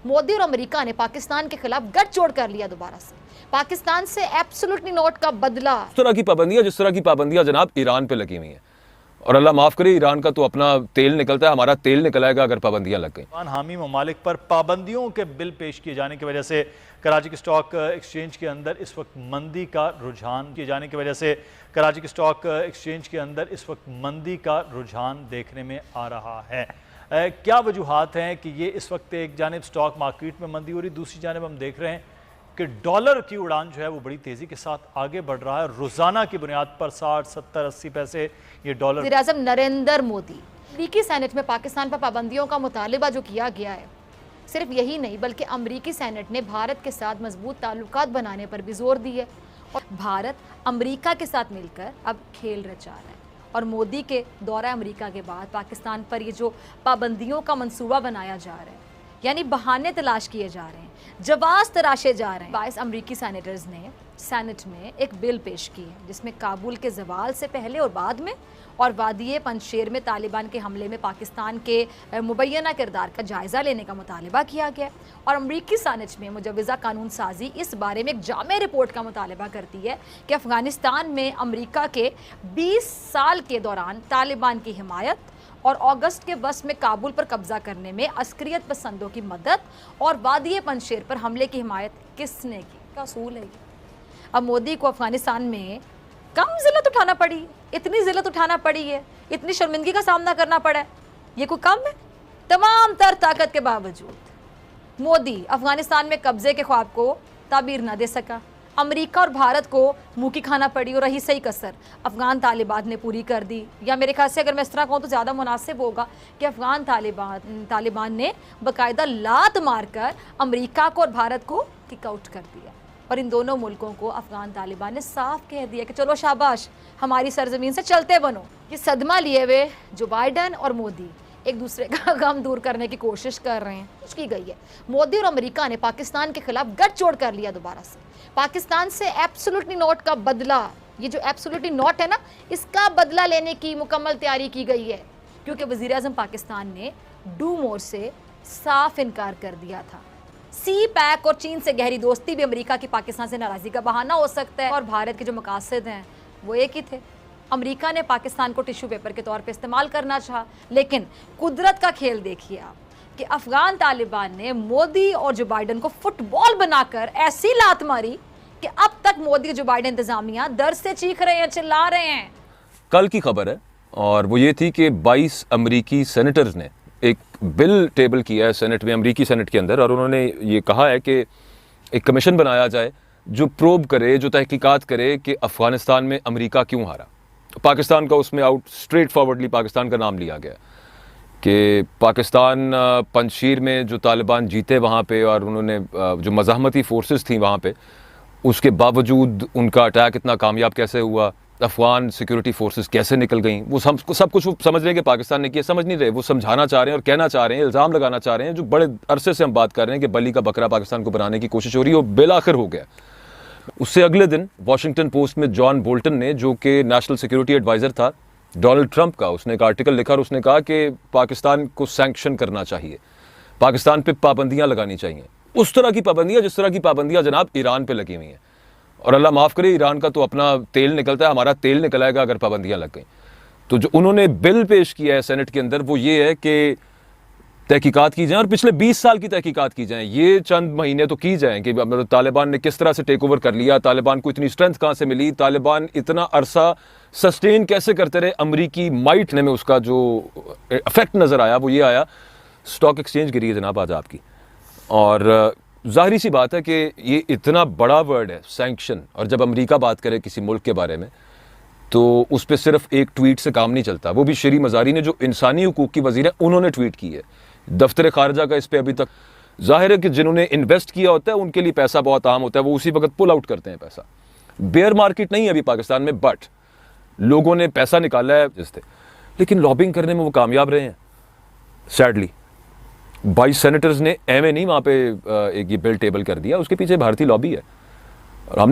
मोदी और अमेरिका ने पाकिस्तान के खिलाफ गठजोड़ कर लिया दोबारा से। पाकिस्तान से एब्सोल्युटली नोट का बदला। इस तरह की पाबंदियां, जिस तरह की पाबंदियां जनाब ईरान पे लगी हुई हैं, और अल्लाह माफ करे ईरान का तो अपना तेल निकलता है, हमारा तेल निकल आएगा अगर पाबंदियां लग गई। हामी ममालिक पर पाबंदियों के बिल पेश किए जाने की वजह से कराची के स्टॉक एक्सचेंज के अंदर इस वक्त मंदी का रुझान किए जाने की वजह से कराची के स्टॉक एक्सचेंज के अंदर इस वक्त मंदी का रुझान देखने में आ रहा है। क्या वजूहात हैं कि ये इस वक्त एक जानिब स्टॉक मार्केट में मंदी हो रही, दूसरी जानिब हम देख रहे हैं कि डॉलर की उड़ान जो है वो बड़ी तेजी के साथ आगे बढ़ रहा है। रोजाना की बुनियाद पर 60, 70, 80 पैसे ये डॉलर। वज़ीर आज़म नरेंद्र मोदी अमरीकी सेनेट में पाकिस्तान पर पाबंदियों का मुतालिबा जो किया गया है, सिर्फ यही नहीं बल्कि अमरीकी सेनेट ने भारत के साथ मजबूत ताल्लुकात बनाने पर भी जोर दी है। और भारत अमरीका के साथ मिलकर अब खेल रचा रहा है। और मोदी के दौरा अमरीका के बाद पाकिस्तान पर ये जो पाबंदियों का मंसूबा बनाया जा रहा है, यानी बहाने तलाश किए जा रहे हैं, जवाब तराशे जा रहे हैं। 22 अमरीकी सेनेटर्स ने सेनेट में एक बिल पेश की है जिसमें काबुल के जवाल से पहले और बाद में और वादी पंजशेर में तालिबान के हमले में पाकिस्तान के मुबैना किरदार का जायज़ा लेने का मुतालबा किया गया। और अमरीकी सेनेट में मुजवज़ा कानून साजी इस बारे में एक जामे रिपोर्ट का मुतालबा करती है कि अफ़गानिस्तान में अमरीका के 20 साल के दौरान तालिबान की हिमायत और अगस्त के वस्त में काबुल पर कब्जा करने में अस्करियत पसंदों की मदद और वादी पंजशेर पर हमले की हिमायत किसने की का असूल है। अब मोदी को अफगानिस्तान में कम जिल्लत उठाना पड़ी, इतनी जिल्लत उठाना पड़ी है, इतनी शर्मिंदगी का सामना करना पड़ा है, ये कोई कम है? तमाम तर ताकत के बावजूद मोदी अफगानिस्तान में कब्जे के ख्वाब को ताबीर ना दे सका। अमेरिका और भारत को मुंह की खाना पड़ी और रही सही कसर अफगान तालिबान ने पूरी कर दी। या मेरे ख्याल से अगर मैं इस तरह कहूँ तो ज़्यादा मुनासिब होगा कि अफगान तालिबान ने बाकायदा लात मारकर अमेरिका को और भारत को किक आउट कर दिया। और इन दोनों मुल्कों को अफगान तालिबान ने साफ कह दिया कि चलो शाबाश, हमारी सरजमीन से चलते बनो। ये सदमा लिए हुए जो बाइडन और मोदी एक दूसरे का गम दूर करने की कोशिश कर रहे हैं, कुछ की गई है। मोदी और अमेरिका ने पाकिस्तान के खिलाफ गठजोड़ कर लिया दोबारा से। पाकिस्तान से एब्सोल्युटली नोट का बदला, ये जो एब्सोल्युटली नोट है ना, इसका बदला लेने की मुकम्मल तैयारी की गई है, क्योंकि वज़ीर आज़म पाकिस्तान ने डू मोर से साफ इनकार कर दिया था। सी पैक और चीन से गहरी दोस्ती भी अमेरिका की पाकिस्तान से नाराज़गी का बहाना हो सकता है, और भारत के जो मकासद हैं वो एक ही थे। अमेरिका ने पाकिस्तान को टिश्यू पेपर के तौर पे इस्तेमाल करना चाहा, लेकिन कुदरत का खेल देखिए आप कि अफगान तालिबान ने मोदी और जो बाइडन को फुटबॉल बनाकर ऐसी लात मारी कि अब तक मोदी और जो बाइडन इंतजामिया दर्द से चीख रहे हैं, चिल्ला रहे हैं। कल की खबर है और वो ये थी कि 22 अमरीकी सेनेटर्स ने एक बिल टेबल किया है सेनेट में, अमरीकी सेनेट के अंदर, और उन्होंने ये कहा है कि एक कमीशन बनाया जाए जो प्रोब करे, जो तहकीकात करे कि अफ़गानिस्तान में अमेरिका क्यों हारा। पाकिस्तान का उसमें आउट स्ट्रेट फॉरवर्डली पाकिस्तान का नाम लिया गया कि पाकिस्तान पंजशीर में जो तालिबान जीते वहाँ पे, और उन्होंने जो मज़ाहमती फोर्सेस थी वहाँ पे, उसके बावजूद उनका अटैक इतना कामयाब कैसे हुआ, अफगान सिक्योरिटी फोर्सेस कैसे निकल गई, वो सब कुछ वो समझ रहे हैं कि पाकिस्तान ने किया, समझ नहीं रहे, वो समझाना चाह रहे हैं और कहना चाह रहे हैं, इल्ज़ाम लगाना चाह रहे हैं, जो बड़े अरसे से हम बात कर रहे हैं कि बली का बकरा पाकिस्तान को बनाने की कोशिश हो रही है, वो बिल आखिर हो गया। उससे अगले दिन वाशिंगटन पोस्ट में जॉन बोल्टन ने, जो कि नेशनल सिक्योरिटी एडवाइज़र था डोनाल्ड ट्रंप का, उसने एक आर्टिकल लिखा और उसने कहा कि पाकिस्तान को सैंक्शन करना चाहिए, पाकिस्तान पे पाबंदियां लगानी चाहिए, उस तरह की पाबंदियां जिस तरह की पाबंदियां जनाब ईरान पे लगी हुई हैं। और अल्लाह माफ़ करे ईरान का तो अपना तेल निकलता है, हमारा तेल निकल आएगा अगर पाबंदियां लग गई। तो जो उन्होंने बिल पेश किया है सेनेट के अंदर वो ये है कि तहकीकात की जाए और पिछले 20 साल की तहकीकात की जाए। ये चंद महीने तो की जाएँ कि मतलब तालिबान ने किस तरह से टेक ओवर कर लिया, तालिबान को इतनी स्ट्रेंथ कहाँ से मिली, तालिबान इतना अरसा सस्टेन कैसे करते रहे, अमरीकी माइट में उसका जो इफेक्ट नज़र आया वो ये आया, स्टॉक एक्सचेंज गिरी है जनाब आज आपकी। और ज़ाहिर सी बात है कि ये इतना बड़ा वर्ड है सैंक्शन, और जब अमेरिका बात करे किसी मुल्क के बारे में तो उस पर सिर्फ एक ट्वीट से काम नहीं चलता। वो भी शरी मज़ारी ने, जो इंसानी हुकूक की वज़ीर है, उन्होंने ट्वीट की है। दफ्तर खारजा का इस पर अभी तक, जाहिर है कि जिन्होंने इन्वेस्ट किया होता है उनके लिए पैसा बहुत आम होता है, वो उसी वक्त पुल आउट करते हैं पैसा। बेयर मार्केट नहीं है अभी पाकिस्तान में, बट लोगों ने पैसा निकाला है जिससे, लेकिन लॉबिंग करने में वो कामयाब रहे हैं सैडली। 22 सेनेटर्स ने एवं नहीं वहाँ पे एक ये बिल टेबल कर दिया, उसके पीछे भारतीय लॉबी है। और हम